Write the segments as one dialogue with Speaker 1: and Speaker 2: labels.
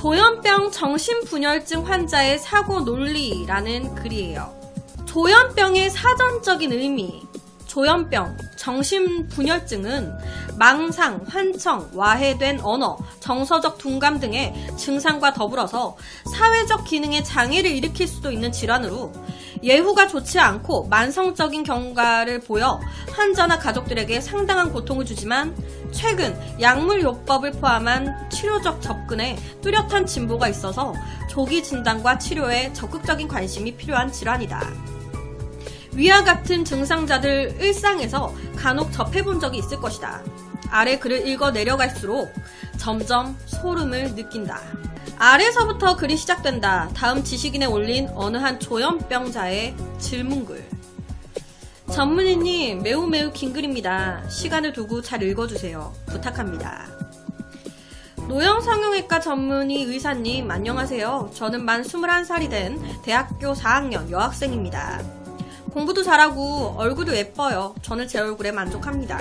Speaker 1: 조현병 정신분열증 환자의 사고 논리라는 글이에요. 조현병의 사전적인 의미, 조현병, 정신분열증은 망상, 환청, 와해된 언어, 정서적 둔감 등의 증상과 더불어서 사회적 기능에 장애를 일으킬 수도 있는 질환으로 예후가 좋지 않고 만성적인 경과를 보여 환자나 가족들에게 상당한 고통을 주지만 최근 약물요법을 포함한 치료적 접근에 뚜렷한 진보가 있어서 조기 진단과 치료에 적극적인 관심이 필요한 질환이다. 위와 같은 증상자들 일상에서 간혹 접해본 적이 있을 것이다. 아래 글을 읽어 내려갈수록 점점 소름을 느낀다. 아래서부터 글이 시작된다. 다음 지식인에 올린 어느 한 조현병자의 질문글. 전문의님, 매우 긴 글입니다. 시간을 두고 잘 읽어주세요. 부탁합니다. 노형성형외과 전문의 의사님, 안녕하세요. 저는 만 21살이 된 대학교 4학년 여학생입니다. 공부도 잘하고 얼굴도 예뻐요. 저는 제 얼굴에 만족합니다.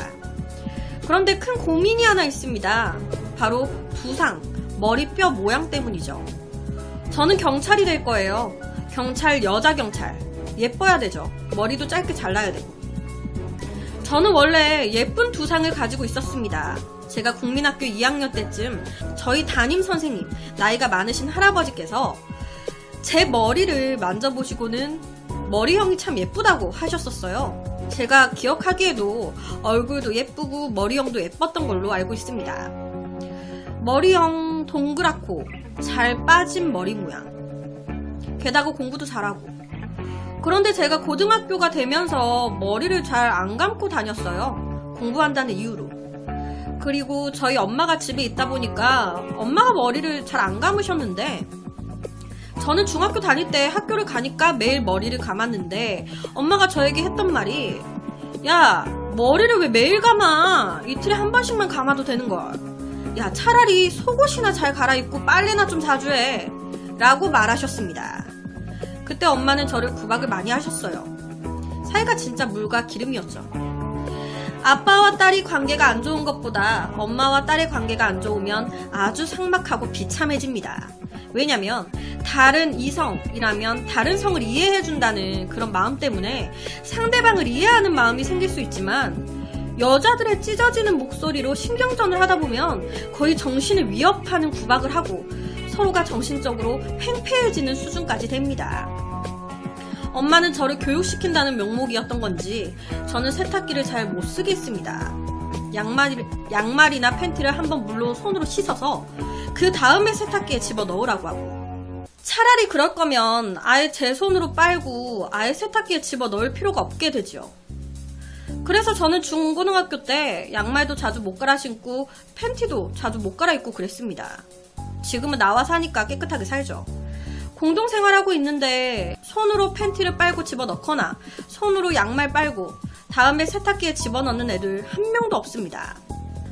Speaker 1: 그런데 큰 고민이 하나 있습니다. 바로 두상, 머리뼈 모양 때문이죠. 저는 경찰이 될 거예요. 경찰, 여자 경찰. 예뻐야 되죠. 머리도 짧게 잘라야 되고. 저는 원래 예쁜 두상을 가지고 있었습니다. 제가 국민학교 2학년 때쯤 저희 담임 선생님, 나이가 많으신 할아버지께서 제 머리를 만져보시고는 머리형이 참 예쁘다고 하셨었어요. 제가 기억하기에도 얼굴도 예쁘고 머리형도 예뻤던 걸로 알고 있습니다. 머리형 동그랗고 잘 빠진 머리 모양. 게다가 공부도 잘하고. 그런데 제가 고등학교가 되면서 머리를 잘 안 감고 다녔어요. 공부한다는 이유로. 그리고 저희 엄마가 집에 있다 보니까 엄마가 머리를 잘 안 감으셨는데 저는 중학교 다닐 때 학교를 가니까 매일 머리를 감았는데 엄마가 저에게 했던 말이 야, 머리를 왜 매일 감아? 이틀에 한 번씩만 감아도 되는걸. 야, 차라리 속옷이나 잘 갈아입고 빨래나 좀 자주 해. 라고 말하셨습니다. 그때 엄마는 저를 구박을 많이 하셨어요. 사이가 진짜 물과 기름이었죠. 아빠와 딸이 관계가 안 좋은 것보다 엄마와 딸의 관계가 안 좋으면 아주 삭막하고 비참해집니다. 왜냐면 다른 이성이라면 다른 성을 이해해준다는 그런 마음 때문에 상대방을 이해하는 마음이 생길 수 있지만 여자들의 찢어지는 목소리로 신경전을 하다 보면 거의 정신을 위협하는 구박을 하고 서로가 정신적으로 팽팽해지는 수준까지 됩니다. 엄마는 저를 교육시킨다는 명목이었던 건지 저는 세탁기를 잘 못 쓰겠습니다. 양말이나 팬티를 한번 물로 손으로 씻어서 그 다음에 세탁기에 집어넣으라고 하고 차라리 그럴 거면 아예 제 손으로 빨고 아예 세탁기에 집어넣을 필요가 없게 되지요. 그래서 저는 중고등학교 때 양말도 자주 못 갈아 신고 팬티도 자주 못 갈아입고 그랬습니다. 지금은 나와 사니까 깨끗하게 살죠. 공동생활하고 있는데 손으로 팬티를 빨고 집어넣거나 손으로 양말 빨고 다음에 세탁기에 집어넣는 애들 한 명도 없습니다.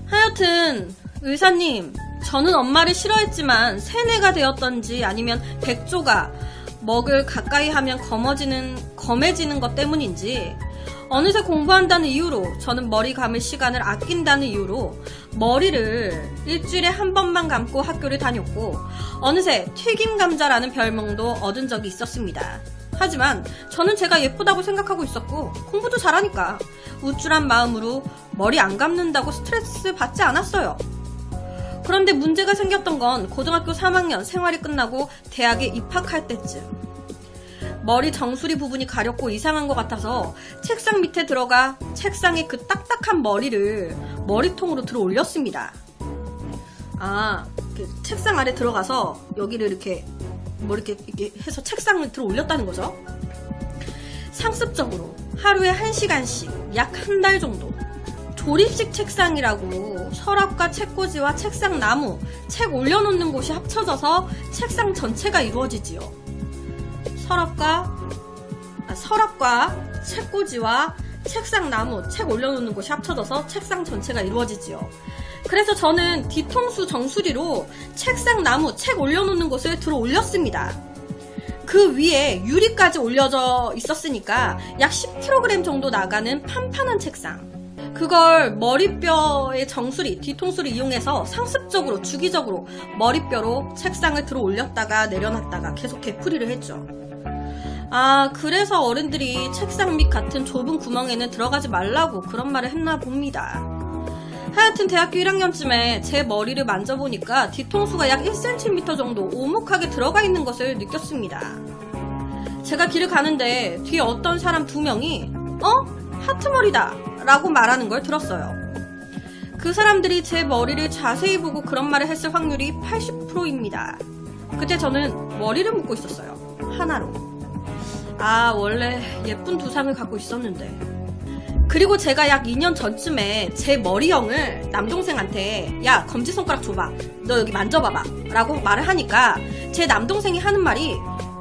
Speaker 1: 하여튼 의사님, 저는 엄마를 싫어했지만 세뇌가 되었던지 아니면 백조가 먹을 가까이 하면 검해지는 것 때문인지 어느새 공부한다는 이유로 저는 머리 감을 시간을 아낀다는 이유로 머리를 일주일에 한 번만 감고 학교를 다녔고 어느새 튀김감자라는 별명도 얻은 적이 있었습니다. 하지만 저는 제가 예쁘다고 생각하고 있었고 공부도 잘하니까 우쭐한 마음으로 머리 안 감는다고 스트레스 받지 않았어요. 그런데 문제가 생겼던 건 고등학교 3학년 생활이 끝나고 대학에 입학할 때쯤. 머리 정수리 부분이 가렵고 이상한 것 같아서 책상 밑에 들어가 책상에 그 딱딱한 머리를 머리통으로 들어 올렸습니다. 책상 아래 들어가서 여기를 이렇게 해서 책상을 들어 올렸다는 거죠. 상습적으로 하루에 1시간씩 약 한 달 정도. 조립식 책상이라고 서랍과 책꽂이와 책상 나무, 책 올려놓는 곳이 합쳐져서 책상 전체가 이루어지지요. 서랍과 책꽂이와 책상 나무, 책 올려놓는 곳이 합쳐져서 책상 전체가 이루어지지요. 그래서 저는 뒤통수 정수리로 책상 나무, 책 올려놓는 곳을 들어 올렸습니다. 그 위에 유리까지 올려져 있었으니까 약 10kg 정도 나가는 판판한 책상. 그걸 머리뼈의 정수리, 뒤통수를 이용해서 상습적으로, 주기적으로 머리뼈로 책상을 들어 올렸다가 내려놨다가 계속 되풀이를 했죠. 그래서 어른들이 책상 밑 같은 좁은 구멍에는 들어가지 말라고 그런 말을 했나 봅니다. 하여튼 대학교 1학년쯤에 제 머리를 만져보니까 뒤통수가 약 1cm 정도 오목하게 들어가 있는 것을 느꼈습니다. 제가 길을 가는데 뒤에 어떤 사람 2명이 하트머리다 라고 말하는 걸 들었어요. 그 사람들이 제 머리를 자세히 보고 그런 말을 했을 확률이 80%입니다. 그때 저는 머리를 묶고 있었어요. 하나로. 원래 예쁜 두상을 갖고 있었는데. 그리고 제가 약 2년 전쯤에 제 머리형을 남동생한테 야, 검지손가락 줘봐. 너 여기 만져봐봐. 라고 말을 하니까 제 남동생이 하는 말이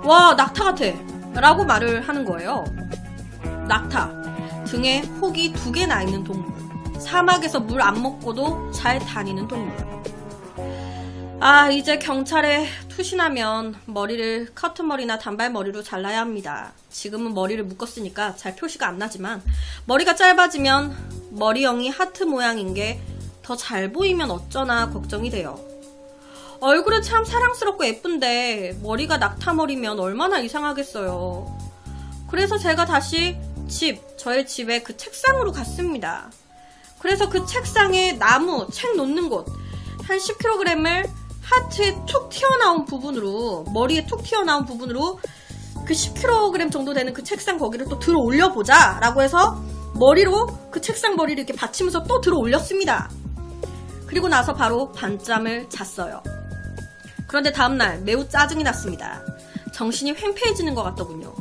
Speaker 1: 와, 낙타 같아. 라고 말을 하는 거예요. 낙타. 등에 혹이 2개 나 있는 동물. 사막에서 물 안 먹고도 잘 다니는 동물. 이제 경찰에 투신하면 머리를 커트머리나 단발머리로 잘라야 합니다. 지금은 머리를 묶었으니까 잘 표시가 안 나지만 머리가 짧아지면 머리형이 하트 모양인 게 더 잘 보이면 어쩌나 걱정이 돼요. 얼굴은 참 사랑스럽고 예쁜데 머리가 낙타머리면 얼마나 이상하겠어요. 그래서 제가 다시 저의 집에 그 책상으로 갔습니다. 그래서 그 책상에 나무, 책 놓는 곳 한 10kg을 하트에 툭 튀어나온 부분으로, 머리에 툭 튀어나온 부분으로 그 10kg 정도 되는 그 책상 거기를 또 들어 올려보자 라고 해서 머리로 그 책상 머리를 이렇게 받치면서 또 들어 올렸습니다. 그리고 나서 바로 밤잠을 잤어요. 그런데 다음날 매우 짜증이 났습니다. 정신이 횡패해지는 것 같더군요.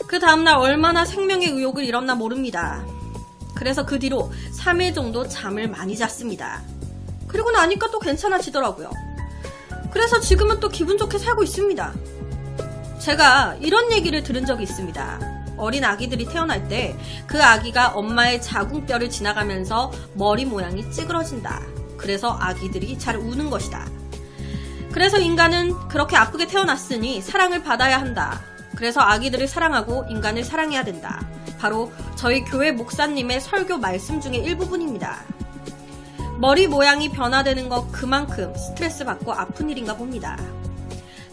Speaker 1: 그 다음날 얼마나 생명의 의욕을 잃었나 모릅니다. 그래서 그 뒤로 3일 정도 잠을 많이 잤습니다. 그리고 나니까 또 괜찮아지더라고요. 그래서 지금은 또 기분 좋게 살고 있습니다. 제가 이런 얘기를 들은 적이 있습니다. 어린 아기들이 태어날 때 그 아기가 엄마의 자궁뼈를 지나가면서 머리 모양이 찌그러진다. 그래서 아기들이 잘 우는 것이다. 그래서 인간은 그렇게 아프게 태어났으니 사랑을 받아야 한다. 그래서 아기들을 사랑하고 인간을 사랑해야 된다. 바로 저희 교회 목사님의 설교 말씀 중에 일부분입니다. 머리 모양이 변화되는 것 그만큼 스트레스 받고 아픈 일인가 봅니다.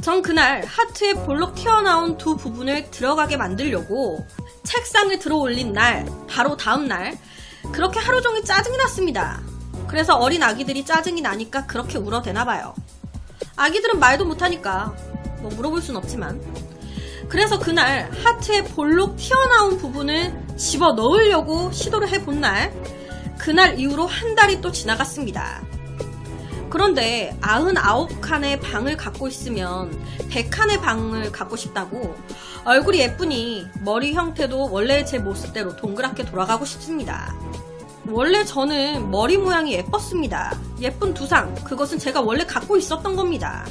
Speaker 1: 전 그날 하트에 볼록 튀어나온 2 부분을 들어가게 만들려고 책상을 들어 올린 날, 바로 다음 날 그렇게 하루 종일 짜증이 났습니다. 그래서 어린 아기들이 짜증이 나니까 그렇게 울어대나 봐요. 아기들은 말도 못하니까 뭐 물어볼 순 없지만. 그래서 그날 하트에 볼록 튀어나온 부분을 집어 넣으려고 시도를 해본 날, 그날 이후로 한 달이 또 지나갔습니다. 그런데 99칸의 방을 갖고 있으면 100칸의 방을 갖고 싶다고 얼굴이 예쁘니 머리 형태도 원래 제 모습대로 동그랗게 돌아가고 싶습니다. 원래 저는 머리 모양이 예뻤습니다. 예쁜 두상, 그것은 제가 원래 갖고 있었던 겁니다.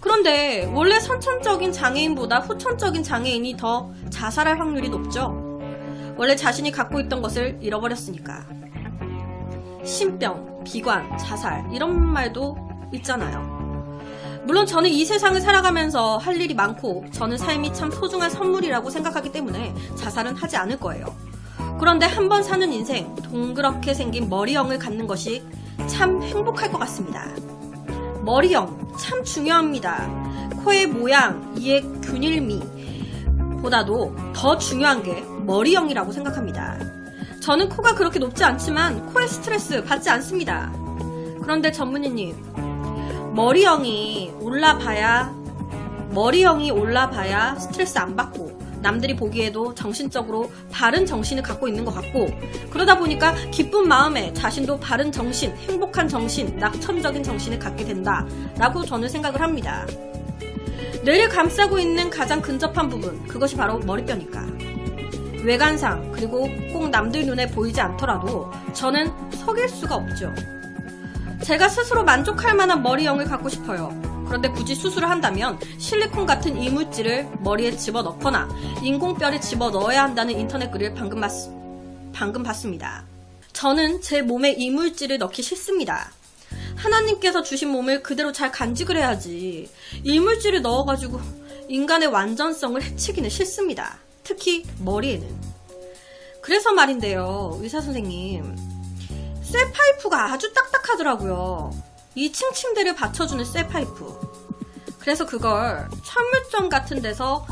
Speaker 1: 그런데 원래 선천적인 장애인보다 후천적인 장애인이 더 자살할 확률이 높죠. 원래 자신이 갖고 있던 것을 잃어버렸으니까. 신병, 비관, 자살 이런 말도 있잖아요. 물론 저는 이 세상을 살아가면서 할 일이 많고 저는 삶이 참 소중한 선물이라고 생각하기 때문에 자살은 하지 않을 거예요. 그런데 한 번 사는 인생, 동그랗게 생긴 머리형을 갖는 것이 참 행복할 것 같습니다. 머리형 참 중요합니다. 코의 모양, 이의 균일미 보다도 더 중요한 게 머리형이라고 생각합니다. 저는 코가 그렇게 높지 않지만 코에 스트레스 받지 않습니다. 그런데 전문의님, 머리형이 올라봐야 스트레스 안 받고 남들이 보기에도 정신적으로 바른 정신을 갖고 있는 것 같고, 그러다 보니까 기쁜 마음에 자신도 바른 정신, 행복한 정신, 낙천적인 정신을 갖게 된다 라고 저는 생각을 합니다. 뇌를 감싸고 있는 가장 근접한 부분, 그것이 바로 머리뼈니까. 외관상, 그리고 꼭 남들 눈에 보이지 않더라도 저는 속일 수가 없죠. 제가 스스로 만족할 만한 머리형을 갖고 싶어요. 그런데 굳이 수술을 한다면 실리콘 같은 이물질을 머리에 집어넣거나 인공뼈를 집어넣어야 한다는 인터넷 글을 방금 봤습니다. 저는 제 몸에 이물질을 넣기 싫습니다. 하나님께서 주신 몸을 그대로 잘 간직을 해야지 이물질을 넣어가지고 인간의 완전성을 해치기는 싫습니다. 특히 머리에는. 그래서 말인데요, 의사선생님. 쇠파이프가 아주 딱딱하더라고요. 2층 침대를 받쳐주는 쇠파이프. 그래서 그걸 철물점 같은 데서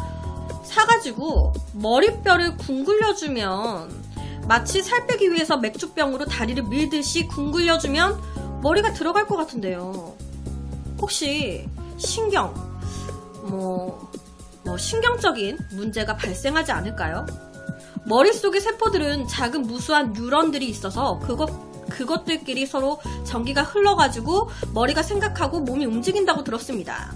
Speaker 1: 사가지고 머리뼈를 궁굴려주면, 마치 살 빼기 위해서 맥주병으로 다리를 밀듯이 궁굴려주면 머리가 들어갈 것 같은데요. 혹시 신경적인 문제가 발생하지 않을까요? 머릿속의 세포들은 작은 무수한 뉴런들이 있어서 그것들끼리 서로 전기가 흘러가지고 머리가 생각하고 몸이 움직인다고 들었습니다.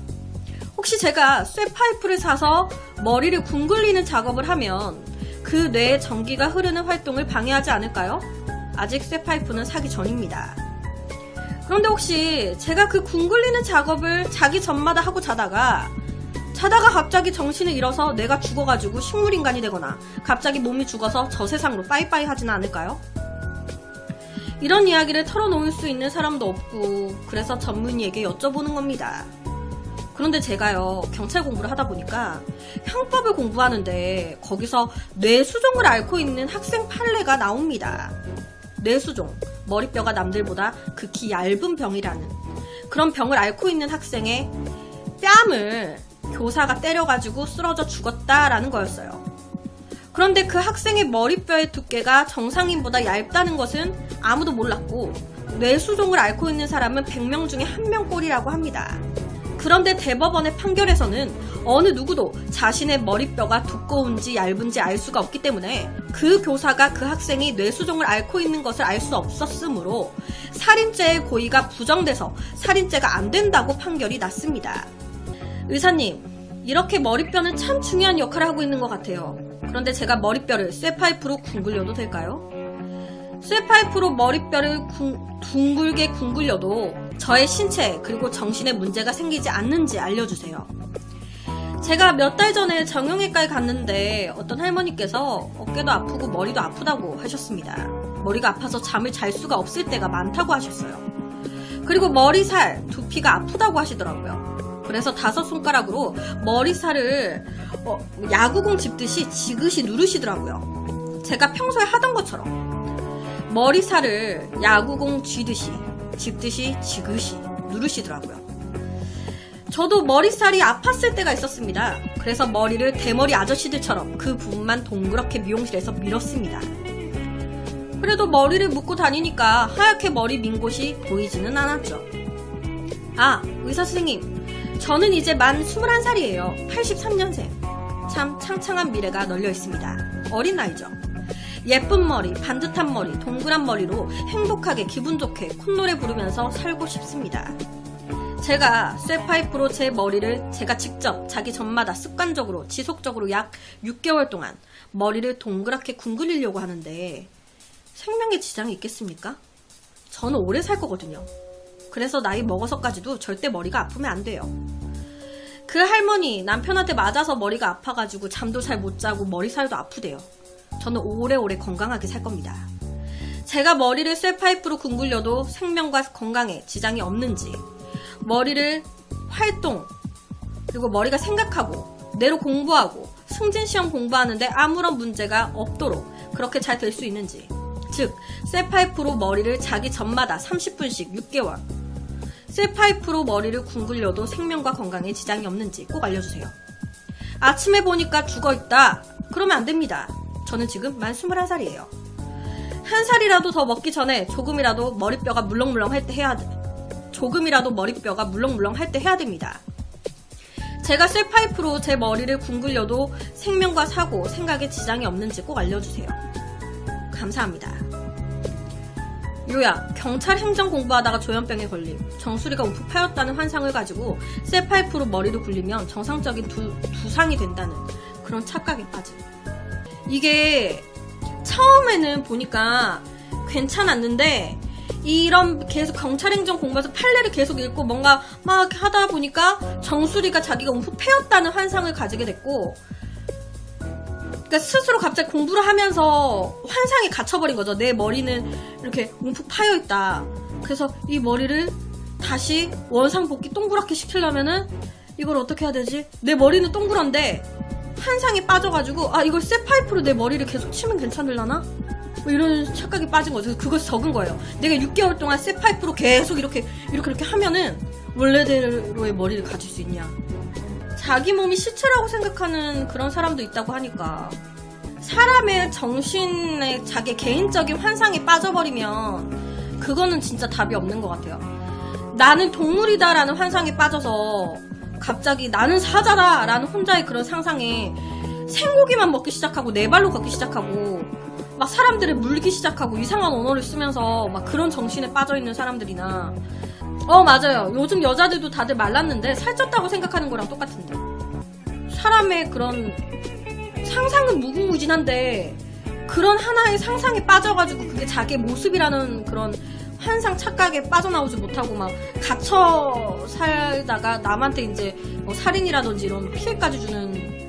Speaker 1: 혹시 제가 쇠파이프를 사서 머리를 궁굴리는 작업을 하면 그 뇌에 전기가 흐르는 활동을 방해하지 않을까요? 아직 쇠파이프는 사기 전입니다. 그런데 혹시 제가 그 궁굴리는 작업을 자기 전마다 하고 자다가 갑자기 정신을 잃어서 뇌가 죽어가지고 식물인간이 되거나 갑자기 몸이 죽어서 저 세상으로 빠이빠이 하지는 않을까요? 이런 이야기를 털어놓을 수 있는 사람도 없고, 그래서 전문의에게 여쭤보는 겁니다. 그런데 제가요, 경찰 공부를 하다 보니까 형법을 공부하는데 거기서 뇌수종을 앓고 있는 학생 판례가 나옵니다. 뇌수종, 머리뼈가 남들보다 극히 얇은 병이라는 그런 병을 앓고 있는 학생의 뺨을 교사가 때려가지고 쓰러져 죽었다라는 거였어요. 그런데 그 학생의 머리뼈의 두께가 정상인보다 얇다는 것은 아무도 몰랐고, 뇌수종을 앓고 있는 사람은 100명 중에 1명 꼴이라고 합니다. 그런데 대법원의 판결에서는 어느 누구도 자신의 머리뼈가 두꺼운지 얇은지 알 수가 없기 때문에 그 교사가 그 학생이 뇌수종을 앓고 있는 것을 알 수 없었으므로 살인죄의 고의가 부정돼서 살인죄가 안 된다고 판결이 났습니다. 의사님, 이렇게 머리뼈는 참 중요한 역할을 하고 있는 것 같아요. 그런데 제가 머리뼈를 쇠파이프로 궁굴려도 될까요? 쇠파이프로 머리뼈를 둥글게 궁굴려도 저의 신체 그리고 정신에 문제가 생기지 않는지 알려주세요. 제가 몇 달 전에 정형외과에 갔는데 어떤 할머니께서 어깨도 아프고 머리도 아프다고 하셨습니다. 머리가 아파서 잠을 잘 수가 없을 때가 많다고 하셨어요. 그리고 머리살, 두피가 아프다고 하시더라고요. 그래서 5손가락으로 머리살을 야구공 짚듯이 지그시 누르시더라고요. 제가 평소에 하던 것처럼 머리살을 야구공 쥐듯이 짚듯이 지그시 누르시더라고요. 저도 머리살이 아팠을 때가 있었습니다. 그래서 머리를 대머리 아저씨들처럼 그 부분만 동그랗게 미용실에서 밀었습니다. 그래도 머리를 묶고 다니니까 하얗게 머리 민 곳이 보이지는 않았죠. 아, 의사선생님, 저는 이제 만 21살이에요. 83년생. 참 창창한 미래가 널려 있습니다. 어린 나이죠. 예쁜 머리, 반듯한 머리, 동그란 머리로 행복하게 기분 좋게 콧노래 부르면서 살고 싶습니다. 제가 쇠파이프로 제 머리를 제가 직접 자기 전마다 습관적으로 지속적으로 약 6개월 동안 머리를 동그랗게 궁글리려고 하는데 생명에 지장이 있겠습니까? 저는 오래 살 거거든요. 그래서 나이 먹어서까지도 절대 머리가 아프면 안 돼요. 그 할머니 남편한테 맞아서 머리가 아파가지고 잠도 잘 못 자고 머리살도 아프대요. 저는 오래오래 건강하게 살 겁니다. 제가 머리를 쇠파이프로 궁굴려도 생명과 건강에 지장이 없는지, 머리를 활동, 그리고 머리가 생각하고 뇌로 공부하고 승진시험 공부하는데 아무런 문제가 없도록 그렇게 잘 될 수 있는지, 즉 쇠파이프로 머리를 자기 전마다 30분씩 6개월 쇠파이프로 머리를 궁굴려도 생명과 건강에 지장이 없는지 꼭 알려주세요. 아침에 보니까 죽어있다, 그러면 안 됩니다. 저는 지금 만 21살이에요. 한 살이라도 더 먹기 전에 조금이라도 머리뼈가 물렁물렁 할 때 해야 됩니다. 제가 쇠파이프로 제 머리를 궁굴려도 생명과 사고, 생각에 지장이 없는지 꼭 알려주세요. 감사합니다. 요약, 경찰 행정 공부하다가 조현병에 걸림, 정수리가 움푹 파였다는 환상을 가지고 쇠파이프로 머리를 굴리면 정상적인 두상이 된다는 그런 착각에 빠짐. 이게 처음에는 보니까 괜찮았는데 이런 계속 경찰행정 공부해서 판례를 계속 읽고 뭔가 막 하다 보니까 정수리가 자기가 움푹 패였다는 환상을 가지게 됐고, 그러니까 스스로 갑자기 공부를 하면서 환상에 갇혀버린 거죠. 내 머리는 이렇게 움푹 파여있다. 그래서 이 머리를 다시 원상복귀 동그랗게 시키려면은 이걸 어떻게 해야 되지? 내 머리는 동그란데 환상에 빠져가지고 아 이걸 쇠파이프로 내 머리를 계속 치면 괜찮을라나? 뭐 이런 착각에 빠진 거죠. 그것이 적은 거예요. 내가 6개월 동안 쇠파이프로 계속 이렇게 하면은 원래대로의 머리를 가질 수 있냐. 자기 몸이 시체라고 생각하는 그런 사람도 있다고 하니까 사람의 정신에 자기 개인적인 환상에 빠져버리면 그거는 진짜 답이 없는 것 같아요. 나는 동물이다라는 환상에 빠져서 갑자기 나는 사자다 라는 혼자의 그런 상상에 생고기만 먹기 시작하고 네 발로 걷기 시작하고 막 사람들을 물기 시작하고 이상한 언어를 쓰면서 막 그런 정신에 빠져있는 사람들이나 맞아요. 요즘 여자들도 다들 말랐는데 살쪘다고 생각하는 거랑 똑같은데 사람의 그런 상상은 무궁무진한데 그런 하나의 상상에 빠져가지고 그게 자기의 모습이라는 그런 환상 착각에 빠져나오지 못하고 막 갇혀 살다가 남한테 이제 뭐 살인이라든지 이런 피해까지 주는